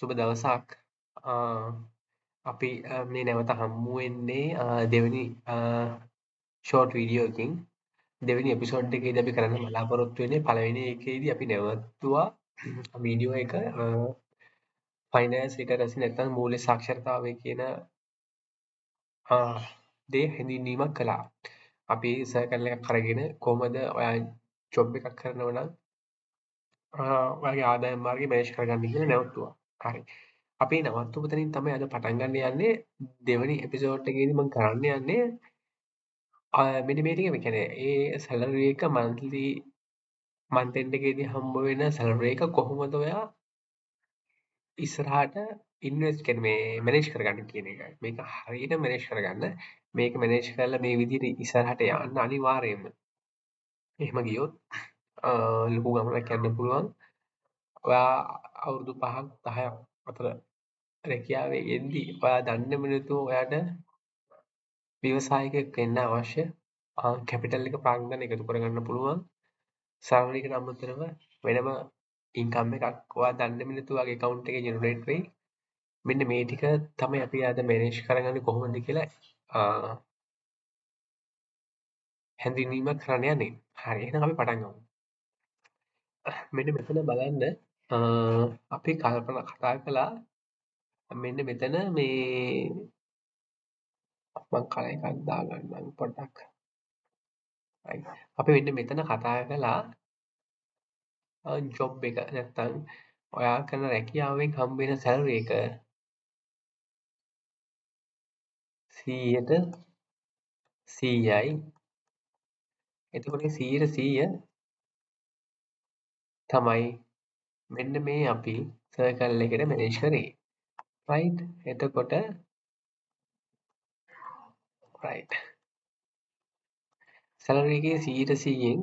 සුබ දවසක්. අ, අපි මේ නැවත හමු වෙන්නේ දෙවෙනි ෂෝට් වීඩියෝ එකකින්. දෙවෙනි එපිසෝඩ් එකේදී අපි කරන්න බලාපොරොත්තු වෙන්නේ පළවෙනි එකේදී අපි නැවතුවා වීඩියෝ එක ෆයිනෑන්ස් ලිටරසි නැත්නම් මූල්‍ය සාක්ෂරතාවය කියන දේ හැඳින්වීමක් කළා. අපි සර්කල් එකක් අරගෙන කොහොමද ඔයා ජොබ් එකක් කරනවා නම් ඔයාගේ ආදායම් මාර්ගය මැනේජ් කරගන්න කියලා නැවතුවා. හරි. අපි නවත්වපු තැනින් තමයි අද පටන් ගන්න යන්නේ. දෙවෙනි එපිසෝඩ් එකේදී මම කරන්න යන්නේ මෙන්න මේ ටික. ඒ කියන්නේ ඒ සැලරි එක මන්ත්ලි මන්ත් එන්ඩ් එකේදී හම්බ වෙන සැලරි එක කොහොමද ඔයා ඉස්සරහට ඉන්වෙස්ට් කියන්නේ මේ මැනේජ් කරගන්න කියන එක. මේක හරියට මැනේජ් කරගන්න. මේක මැනේජ් කරලා මේ විදිහට ඉස්සරහට යන්න අනිවාර්යයෙන්ම. එහෙම ගියොත් ලොකු ගමනක් යන්න පුළුවන්. ඔයා අවුරුදු 5ක් 10ක් අතර රැකියාවේ යෙද්දී ඔයා දන්නේම නැතුව ඔයාට ව්‍යවසායකයෙක් වෙන්න අවශ්‍ය කැපිටල් එක ප්‍රාග්ධන එකතු කරගන්න පුළුවන්. සැලරි එකට අමතරව වෙනම ඉන්කම් එකක් ඔයා දන්නේම නැතුව ඔයාගේ account එකේ ජෙනරේට් වෙයි. මෙන්න මේ ටික තමයි අපි අද මැනේජ් කරගන්නේ කොහොමද කියලා හැඳින්වීමක් කරන්න යන්නේ. හරි, එහෙනම් අපි පටන් ගමු. මෙන්න මෙතන බලන්න අපි කතා කළා මෙන්න මෙතන මේ මම කල එකක් දාගන්නම් පොඩ්ඩක්. right. අපි මෙන්න මෙතන කතා කළා ජොබ් එක නැත්තම් ඔයා කරන රැකියාවෙන් හම්බ වෙන සැලරි එක 100ට 100යි. එතකොට 100ට 100 තමයි මෙන්න මේ අපි සර්කල් එකට මැනේජ් කරේ. right. එතකොට right. සැලරි එකේ 100ට 100න්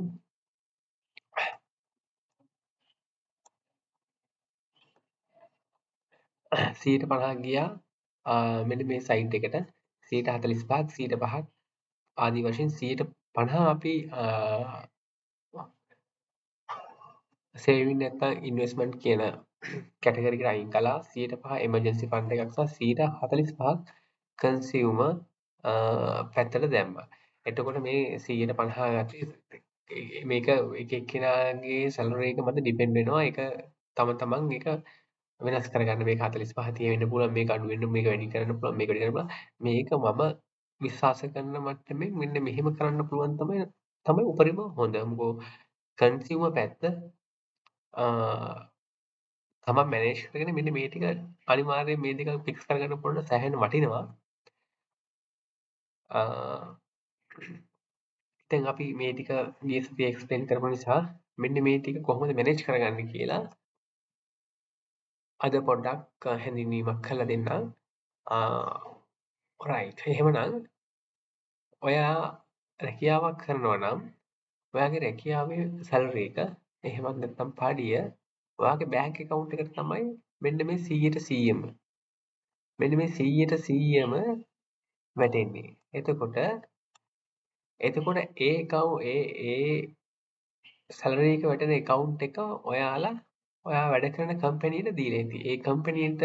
150ක් ගියා මෙන්න මේ සයිඩ් එකට 145ක් 105ක් ආදී වශයෙන් 150 අපි සේවින් නැත්නම් ඉන්වෙස්ට්මන්ට් කියන කැටගරි එකට අයින් කළා. 105 එමර්ජන්සි ෆන්ඩ් එකක් සහ 145ක් කන්සියුමර් පැත්තට දැම්මා. එතකොට මේ 150 ගත්තේ මේක එක එක්කෙනාගේ සැලරි එක මත ඩිපෙන්ඩ් වෙනවා. ඒක තමන් ඒක වෙනස් කරගන්න. මේක 45 30 වෙන්න පුළුවන්, මේක අඩු වෙන්න, මේක වැඩි කරන්න පුළුවන්, මේක වැඩි කරන්න පුළුවන්. මේක මම විශ්වාස කරන මට්ටමින් මෙන්න මෙහෙම කරන්න පුළුවන් තමයි උපරිම හොඳ. මොකෝ කන්සියුමර් පැත්ත තමන් මැනේජ් කරගෙන මෙන්න මේ ටික අනිවාර්යයෙන් මේ දෙක ෆික්ස් කරගන්න පුළුවන් සෑහෙන වටිනවා. දැන් අපි මේ ටික ගිය සතියේ එක්ස්ප්ලেইন කරපු නිසා මෙන්න මේ ටික කොහොමද මැනේජ් කරගන්නේ කියලා අද පොඩ්ඩක් හැඳින්වීමක් කරලා දෙන්නම්. රයිට්. එහෙමනම් ඔයා රැකියාවක් කරනවා නම් ඔයාගේ රැකියාවේ සැලරි එක එහෙමත් නැත්නම් පඩිය ඔයාගේ බැංක් account එකට තමයි මෙන්න මේ 100ට 100ම මෙන්න මේ 100ට 100ම වැටෙන්නේ. එතකොට ඒ සැලරි එක වැටෙන account එක ඔයා වැඩ කරන කම්පැනිට දීලා ඉතියි. ඒ කම්පැනිට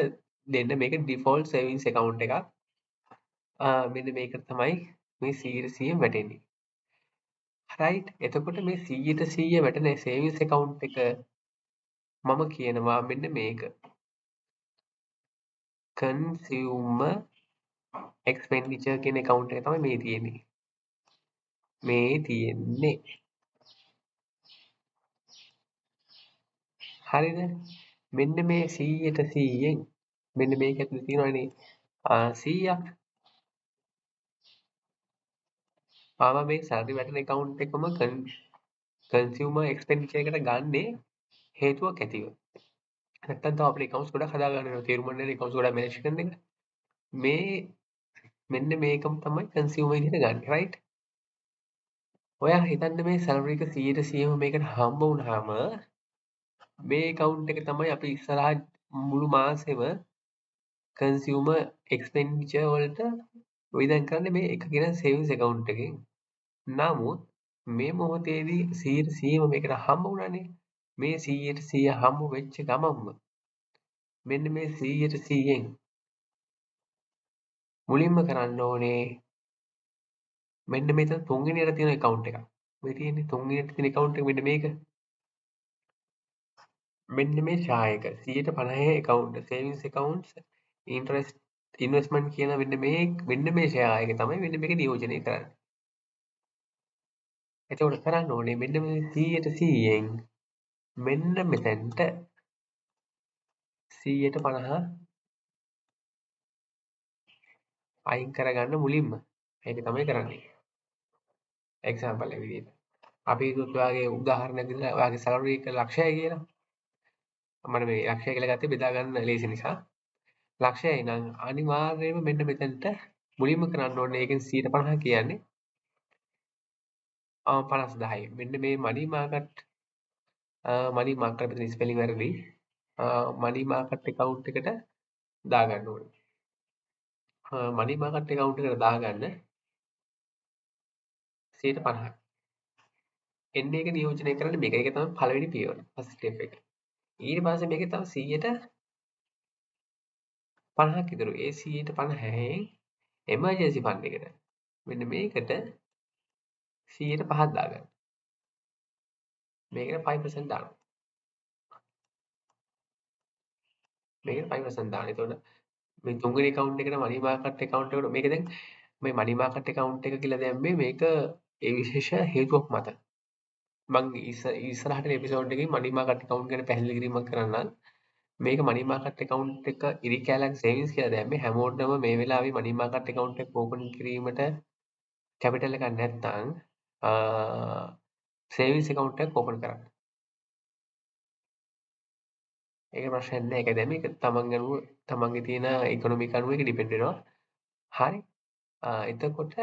දෙන්න මේක default savings account එකක්. මෙන්න මේකට තමයි මේ 100ට 100ම වැටෙන්නේ. right. එතකොට මේ 100ට 100 වැටෙන savings account එක මම කියනවා මෙන්න මේක. consumer expenditure කියන account එක තමයි මේ තියෙන්නේ. හරිද? මෙන්න මේ 100ට 100න් මෙන්න මේක ඇතුලේ තියෙනවනේ 100ක්. ආව මේ සැලරි වැටෙන account එකම consumer expenditure එකට ගන්නේ හේතුවක් ඇතිව. නැත්තම් තව අපිට accounts ගොඩක් හදාගන්න වෙනවා. තේරුම් ගන්න accounts ගොඩක් manage කරන එක. මෙන්න මේකම තමයි consumer විදිහට ගන්න. right. ඔයා හිතන්න මේ සැලරි එක 100ට 100ම මේකට හම්බ වුණාම මේ account එක තමයි අපි ඉස්සරහා මුළු මාසෙම consumer expenditure වලට වියදම් කරන්නේ මේ එකගෙන savings account එකෙන්. නමුත් මේ මොහොතේදී 100ට 100ම මේකට හම්බ වුණානේ. මේ 100ට 100 හම්බ වෙච්ච ගමන්ම මෙන්න මේ 100%න් මුලින්ම කරන්න ඕනේ මෙන්න මෙතන තුන්වෙනියට තියෙන account එකක්. මේ තියෙන්නේ තුන්වෙනියට තියෙන account එක මෙන්න මේක. මෙන්න මේ ෂා එක 150 account savings accounts interest investment කියන මෙන්න මේ ෂෙයා එක තමයි මෙන්න මේක නියෝජනය කරන්නේ. එතකොට කරන්න ඕනේ මෙන්න මේ 100%න් මෙන්න මෙතෙන්ට 150 අයින් කරගන්න මුලින්ම. ඒක තමයි කරන්නේ. එක්සැම්පල් එක විදිහට. අපි හිතුවත් ඔයාගේ උදාහරණයක් දෙන්න ඔයාගේ සැලරි එක ලක්ෂයයි කියලා. මම මේ ලක්ෂය කියලා ගත්තේ බෙදා ගන්න ලේසි නිසා. ලක්ෂයයි නම් අනිවාර්යයෙන්ම මෙන්න මෙතනට මුලින්ම කරන්න ඕනේ ඒකෙන් 150 කියන්නේ 50/10යි. මෙන්න මේ මනි මාකට් මෙතන ස්පෙලිං වැරදි. මනි මාකට් account එකට දාගන්න ඕනේ. මනි මාකට් account එකට දාගන්න 150. එන්න එක නියෝජනය කරන්න මේක. ඒක තමයි පළවෙනි පියවර. ෆස්ට් ස්ටෙප් එක. ඊට පස්සේ මේකේ තව 150ක් ඉතුරු. ඒ 150න් එමර්ජන්සි ෆන්ඩ් එකට මෙන්න මේකට 105ක් දාගන්න. මේකට 5% දානවා. මේකට 5% දානවා. එතකොට මේ තුන්වෙනි account එකට මනි මාකට් account එකට මේක දැන් මේ මනි මාකට් account එක කියලා දැම්මේ මේක ඒ විශේෂ හේතුවක් මත. මම ඉස්සරහට එපිසෝඩ් එකකින් මනි මාකට් account ගැන පැහැදිලි කිරීමක් කරන්නම්. මේක මනි මාකට් account එක ඉරිකැලක් සේවිංස් කියලා දැම්මේ හැමෝටම මේ වෙලාවේ මනි මාකට් account එක ඕපන් කිරීමට කැපිටල් එකක් නැත්නම් සේවිංස් account එකක් ඕපන් කරන්න. ඒක ප්‍රශ්නයක් නෑ. ඒක දැන් මේක තමන්ගේ තියෙන ඉකොනොමික් අනුව ඒක ඩිපෙන්ඩ් වෙනවා. හරි. එතකොට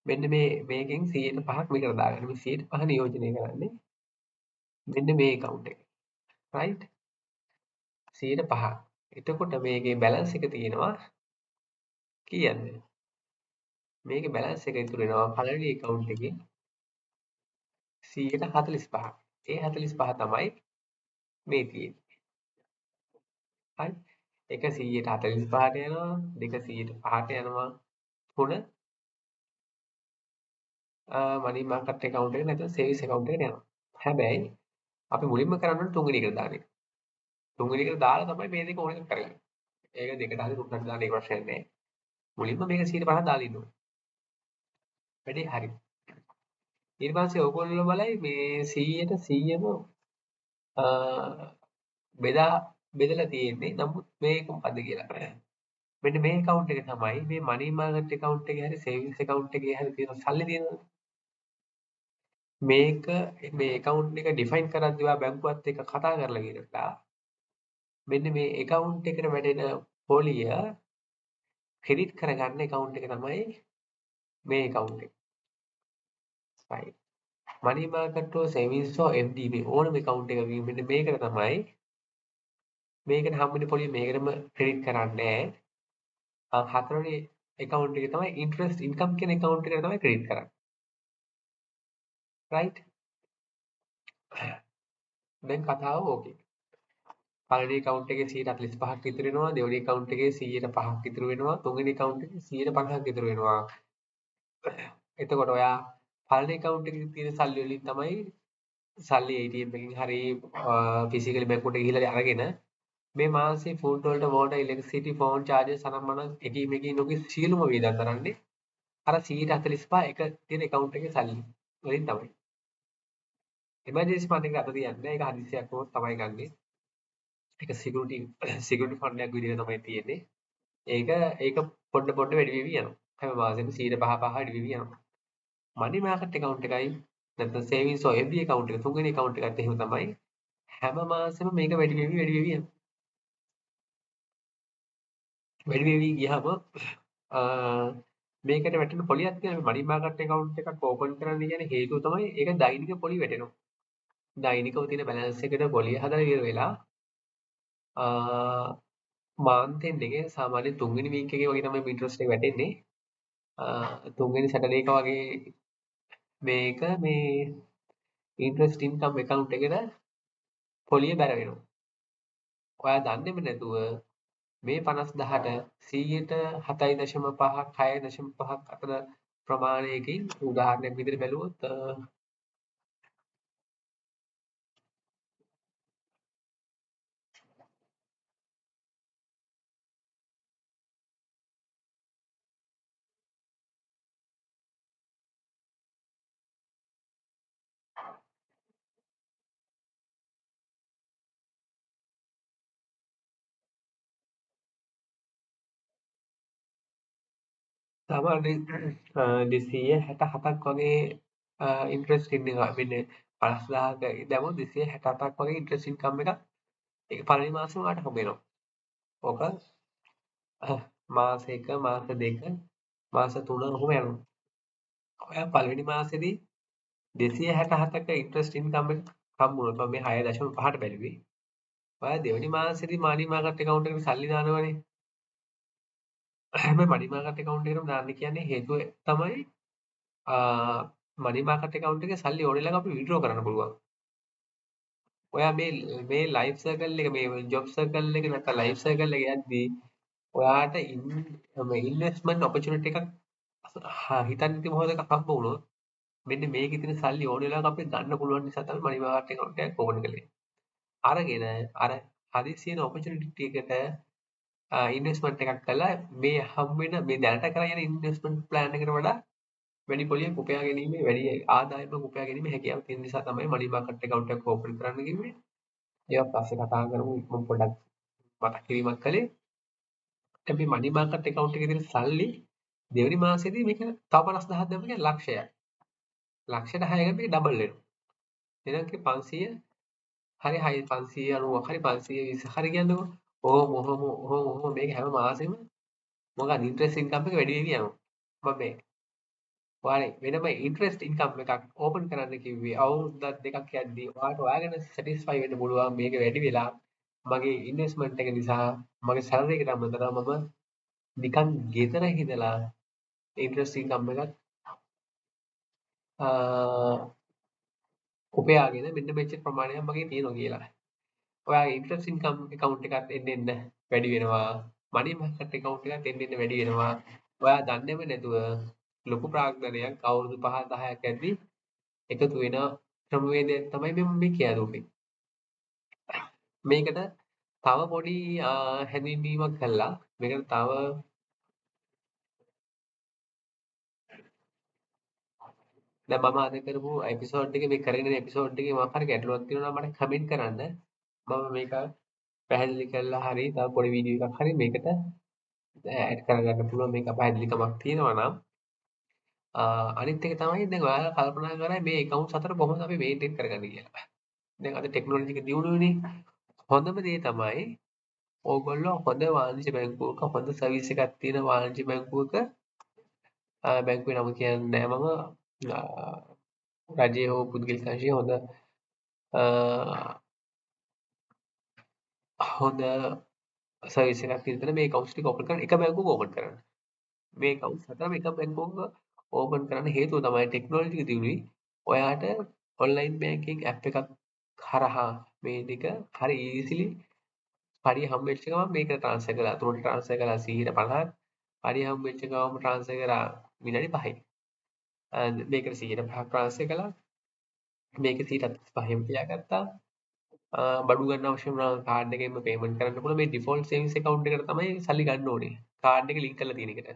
මෙන්න මේකෙන් 105ක් මේකට දාගන්න. මේ 105 නියෝජනය කරන්නේ මෙන්න මේ account එක. right? 105ක්. එතකොට මේකේ බැලන්ස් එක තියෙනවා කීයද? මේකේ බැලන්ස් එක ඉතුරු වෙනවා පළවෙනි account එකේ 145ක්. ඒ 45 තමයි මේ තියෙන්නේ. හරි? එක 145ට යනවා, දෙක 105ට යනවා, තුන මනි මාකට් account එක නැත්නම් සේවිංස් account එකට යනවා. හැබැයි අපි මුලින්ම කරන්න ඕනේ තුන්වෙනි එකට දාන එක. තුන්වෙනි එකට දාලා තමයි මේ දෙක ඕන එකක් කරගන්නේ. ඒක දෙකට හරි තුනකට දාන්න ඒක ප්‍රශ්නයක් නෑ. මුලින්ම මේක 150 දාලා ඉන්න ඕනේ. වැඩේ හරි. ඊට පස්සේ ඕගොල්ලෝ බලයි මේ 100ට 100ම බෙදලා තියෙන්නේ. නමුත් මේක මොකද්ද කියලා. මෙන්න මේ account එක තමයි මේ money market account එකේ හරි savings account එකේ හරි තියෙන සල්ලි තියෙනවා. මේක මේ account එක define කරද්දී ඔයා බැංකුවත් එක්ක කතා කරලා ඉවරලා මෙන්න මේ account එකට වැටෙන පොලිය ක්‍රෙඩිට් කරගන්න account එක තමයි මේ account එක. right. money market හෝ savings හෝ FD මේ ඕනම account එකක මෙන්න මේකට තමයි මේකට හම්බෙන පොලිය මේකටම ක්‍රෙඩිට් කරන්නේ හතරවෙනි account එකේ තමයි interest income කියන account එකට තමයි ක්‍රෙඩිට් කරන්නේ. right. දැන් කතාව ඕකේ. පළවෙනි account එකේ 145ක් ඉතුරු වෙනවා, දෙවෙනි account එකේ 105ක් ඉතුරු වෙනවා, තුන්වෙනි account එකේ 150ක් ඉතුරු වෙනවා. එතකොට ඔයා පළවෙනි account එකේ තියෙන සල්ලි වලින් තමයි සල්ලි ATM එකකින් හරි ෆිසිකලි බැංකුවට ගිහිල්ලා අරගෙන මේ මාසේ ෆුඩ් වලට water electricity phone charges අනම්මන එකී මේකී නොකී සියලුම වියදම් කරන්නේ අර 145 එක තියෙන account එකේ සල්ලි වලින් තමයි. එමර්ජන්සි ෆන්ඩ් එකට අත තියන්නේ ඒක හදිස්සියක් වුණොත් තමයි ගන්නෙ. ඒක සිකියුරිටි ෆන්ඩ් එකක් විදිහට තමයි තියෙන්නේ. ඒක පොඩ වැඩි වෙවි යනවා. හැම මාසෙම 105 වැඩි වෙවි යනවා. මනි මාකට් account එකයි නැත්නම් සේවිංස් ඔය FD account එක තුන්වෙනි account එකත් එහෙම තමයි. හැම මාසෙම මේක වැඩි වෙවි යනවා. වැඩි වෙවි ගියාම මේකට වැටෙන පොලියක් තියෙනවා. මනි මාකට් account එකක් ඕපන් කරන්න කියන හේතුව තමයි ඒක දෛනික පොලි වැටෙනවා. දෛනිකව තියෙන බැලන්ස් එකට පොලිය හදලා ඉවර වෙලා මාන්තෙන් දෙකේ සාමාන්‍ය තුන්වෙනි වීක් එකේ වගේ තමයි ඉන්ට්‍රස්ට් එක වැටෙන්නේ. තුන්වෙනි සැටර්ඩේ එක වගේ මේක මේ ඉන්ට්‍රස්ට් ඉන්කම් account එකට පොලිය බැර වෙනවා. ඔයා දන්නේම නැතුව මේ 50,000ට 7.5ක් 6.5ක් අතර ප්‍රමාණයකින් උදාහරණයක් විදිහට බැලුවොත් සාමාන්‍යයෙන් 267ක් වගේ ඉන්ට්‍රස්ට් ඉන්නවා. මෙන්න 50,000ක දැම්මොත් 267ක් වගේ ඉන්ට්‍රස්ට් ඉන්කම් එකක් ඒක පළවෙනි මාසෙම ඔයාලට හම්බ වෙනවා. ඕක මාස 1 මාස 2 මාස 3 ඔහොම යනවා. ඔයා පළවෙනි මාසෙදී 267ක ඉන්ට්‍රස්ට් ඉන්කම් එක හම්බුනොත් මම මේ 6.5ට බැලුවේ. ඔයා දෙවෙනි මාසෙදී මනි මාකට් account එකට සල්ලි දානවනේ. හැබැයි මනි මාකට් account එකටම දාන්න කියන්නේ හේතුව තමයි මනි මාකට් account එකේ සල්ලි ඕන වෙලාවක අපි withdraw කරන්න පුළුවන්. ඔයා මේ ලයිෆ් සර්කල් එක මේ ජොබ් සර්කල් එක නැත්නම් ලයිෆ් සර්කල් එක යද්දී ඔයාට මේ ඉන්වෙස්ට්මන්ට් ඔපචුනිටි එකක් හිතන්න නැති මොහොතක හම්බ වුණොත් මෙන්න මේකේ තියෙන සල්ලි ඕන වෙලාවක අපිට ගන්න පුළුවන් නිසා තමයි මනි මාකට් account එකක් ඕපන් කළේ. අරගෙන අර හදිසියෙන ඔපචුනිටි එකට ඉන්වෙස්ට්මන්ට් එකක් කළා මේ හම්බ වෙන මේ දැනට කරගෙන ඉන්වෙස්ට්මන්ට් ප්ලෑන් එකට වඩා වැඩි පොලියක් උපයා ගැනීමේ වැඩි ආදායමක් උපයා ගැනීමේ හැකියාව තියෙන නිසා තමයි මනි මාකට් account එකක් ඕපන් කරන්න කිව්වේ. ඒවා පස්සේ කතා කරමු මම පොඩ්ඩක් මතක් කිරීමක් කළේ. අපි මනි මාකට් account එකේ තියෙන සල්ලි දෙවෙනි මාසෙදී මේක තව 50,000ක් දැම්ම කියන්නේ ලක්ෂයක්. ලක්ෂයට 6කට මේක ඩබල් වෙනවා. එහෙනම් 500 හරි 590ක් හරි 520 හරි කියන්නකෝ. ඔහොම මේක හැම මාසෙම මොකක්ද ඉන්ට්‍රස්ට් ඉන්කම් එක වැඩි වෙවි යනවා. මම මේ ඔයාලේ වෙනම ඉන්ට්‍රස්ට් ඉන්කම් එකක් ඕපන් කරන්න කිව්වේ අවුරුද්දක් දෙකක් යද්දී ඔයාලට ඔයාගෙන සැටිස්ෆයි වෙන්න පුළුවන් මේක වැඩි වෙලා මගේ ඉන්වෙස්ට්මන්ට් එක නිසා මගේ සැලරි එකට අමතරව මම නිකන් ගෙදර හිඳලා ඉන්ට්‍රස්ට් ඉන්කම් එකක් උපයාගෙන මෙන්න මෙච්චර ප්‍රමාණයක් මගේ තියෙනවා කියලා. ඔයාගේ ඉන්ට්‍රස්ට් ඉන්කම් account එකත් එන්න එන්න වැඩි වෙනවා. මනි මාකට් account එකත් එන්න එන්න වැඩි වෙනවා. ඔයා දන්නේම නැතුව ලොකු ප්‍රාග්ධනයක් අවුරුදු 5 10ක් ඇද්දි එකතු වෙන ක්‍රමවේදයක් තමයි මම මේ කියලා දුන්නේ. මේකට තව පොඩි හැඳින්වීමක් කළා. මේකට තව දැන් මම අද කරපු එපිසෝඩ් එකේ මේ කරගෙන යන එපිසෝඩ් එකේ මොකක් හරි ගැටලුවක් තියෙනවා නම් මට කමෙන්ට් කරන්න. මම මේක පැහැදිලි කරලා හරි තව පොඩි වීඩියෝ එකක් හරි මේකට ඇඩ් කරගන්න පුළුවන් මේක පැහැදිලිකමක් තියෙනවා නම් අනිත් එක තමයි දැන් ඔයාලා කල්පනා කරා මේ accounts හතර කොහොමද අපි මේන්ටේන් කරගන්නේ කියලා. දැන් අද ටෙක්නොලොජි එක දියුණුවනේ. හොඳම දේ තමයි ඕගොල්ලෝ හොඳ වාණිජ්‍ය බැංකුවක හොඳ සර්විස් එකක් තියෙන වාණිජ්‍ය බැංකුවක බැංකුවේ නම කියන්නේ නැහැ මම රජයේ හෝ පුද්ගලික අංශයේ හොඳ සර්විස් එකක් තියෙන තැන මේ accounts ටික ඕපන් කරන්න එක බැංකුවක ඕපන් කරන්න. මේ accounts හතරම එක බැංකුවක ඕපන් කරන්න හේතුව තමයි ටෙක්නොලොජි එක දියුණුවයි. ඔයාට ඔන්ලයින් බැංකින් ඇප් එකක් හරහා මේ ටික හරි ඊසිලි පඩිය හම්බෙච්ච ගමන් මේකට ට්‍රාන්ස්ෆර් කළා. තුනට ට්‍රාන්ස්ෆර් කළා 150ක්. පඩිය හම්බෙච්ච ගමන් ට්‍රාන්ස්ෆර් කරා විනාඩි 5යි. මේකට 105ක් ට්‍රාන්ස්ෆර් කළා. මේක 135ම තියාගත්තා. බඩු ගන්න අවශ්‍ය වුණා කාඩ් එකෙන්ම පේමන්ට් කරන්න පුළුවන්. මේ ඩිෆෝල්ට් සේවිංස් account එකට තමයි සල්ලි ගන්න ඕනේ. කාඩ් එක ලින්ක් කරලා තියෙන එකට.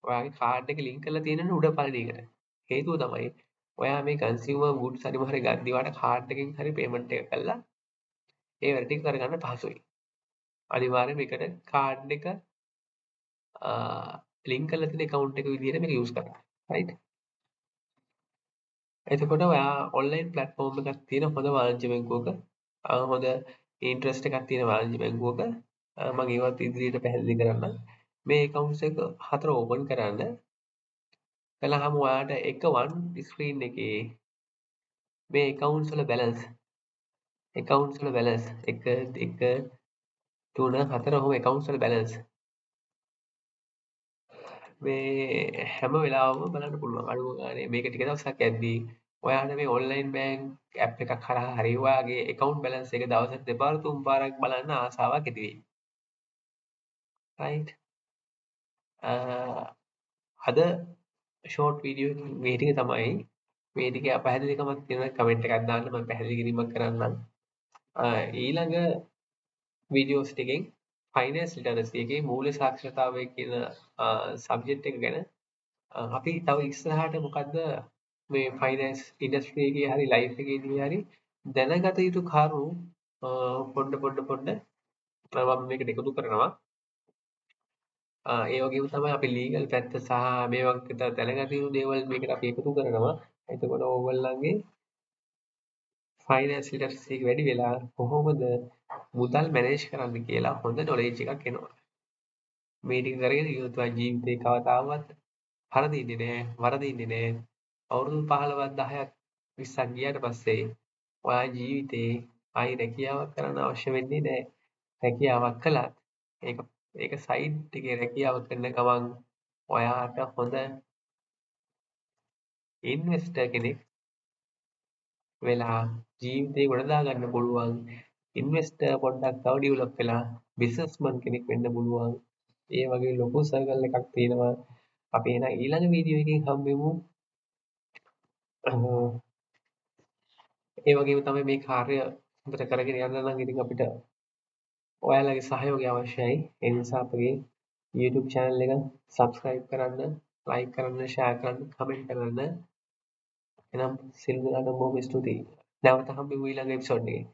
ඔයාගේ කාඩ් එක ලින්ක් කරලා තියෙනනේ උඩ පළවෙනි එකට. හේතුව තමයි ඔයා මේ කන්සියුමර් ගුඩ්ස් අනිම හරි ගද්දි ඔයාට කාඩ් එකෙන් හරි පේමන්ට් එක කළා ඒ වැඩ ටික කරගන්න පහසුයි. අනිවාර්යයෙන් මේකට කාඩ් එක ලින්ක් කරලා තියෙන account එක විදිහට මේක යූස් කරන්න. රයිට්. එතකොට ඔයා ඔන්ලයින් ප්ලැට්ෆෝම් එකක් තියෙන හොඳ වාණිජ්‍ය බැංකුවක හොඳ ඉන්ට්‍රස්ට් එකක් තියෙන වාණිජ්‍ය බැංකුවක මම ඒවත් ඉදිරියට පැහැදිලි කරන්නම්. මේ accounts එක හතර ඕපන් කරන්න. කළාම ඔයාට එක වන් ස්ක්‍රීන් එකේ මේ accounts වල balance 1 2 3 4 ඔහොම accounts වල balance මේ හැම වෙලාවෙම බලන්න පුළුවන්. අඩුම ගානේ මේක ටික දවසක් යද්දී ඔයාට මේ ඔන්ලයින් බැංක් ඇප් එකක් හරහා හරි ඔයාගේ account balance එක දවසට දෙපාර තුන් පාරක් බලන්න ආසාවක් ඇති වෙයි. right? අද ෂෝට් වීඩියෝ මේ ටික තමයි. මේ ටිකේ අපැහැදිලිකමක් තියෙනවා කමෙන්ට් එකක් දාන්න මම පැහැදිලි කිරීමක් කරන්නම්. ඊළඟ වීඩියෝස් ටිකෙන් ෆයිනෑන්ස් ලිටරසි එකේ මූල්‍ය සාක්ෂරතාවය කියන සබ්ජෙක්ට් එක ගැන අපි තව ඉස්සරහට මොකද්ද මේ ෆයිනෑන්ස් ඉන්ඩස්ට්‍රි එකේ හරි ලයිෆ් එකේදී හරි දැනගත යුතු කරුණු පොඩ මම මේකට එකතු කරනවා. ඒ වගේම තමයි අපි ලීගල් පැත්ත සහ මේ වගේ දැනගත යුතු දේවල් මේකට අපි එකතු කරනවා. එතකොට ඕගොල්ලන්ගේ ෆයිනෑන්ස් ලිටරසි එක වැඩි වෙලා කොහොමද මුදල් මැනේජ් කරන්න කියලා හොඳ නොලෙජ් එකක් එනවා. මේ ටික කරගෙන ගියොත් ඔය ජීවිතේ කවදාවත් හරදින්නේ නෑ, වරදින්නේ නෑ. අවුරුදු 15ක් 10ක් 20ක් ගියාට පස්සේ ඔයා ජීවිතේ ආයි රැකියාවක් කරන්න අවශ්‍ය වෙන්නේ නෑ. රැකියාවක් කළත් ඒක ඒක සයිඩ් එකේ රැකියාව කරන ගමන් ඔයාට හොඳ ඉන්වෙස්ටර් කෙනෙක් වෙලා ජීවිතේ ගොඩනගා ගන්න පුළුවන්. ඉන්වෙස්ටර් පොඩ්ඩක් තව ඩිවලොප් වෙලා බිස්නස්මන් කෙනෙක් වෙන්න පුළුවන්. ඒ වගේ ලොකු සර්කල් එකක් තියෙනවා. අපි එහෙනම් ඊළඟ වීඩියෝ එකකින් හම්බෙමු. ඒ වගේම තමයි මේ කාර්ය හොඳට කරගෙන යන්න නම් ඉතින් අපිට ඔයාලගේ සහයෝගය අවශ්‍යයි. ඒ නිසා අපගේ YouTube channel එක subscribe කරන්න, like කරන්න, share කරන්න, comment කරන්න. එනම් සියලු දෙනාටම බොහොම ස්තුතියි. නැවත හම්බෙමු ඊළඟ එපිසෝඩ් එකේ.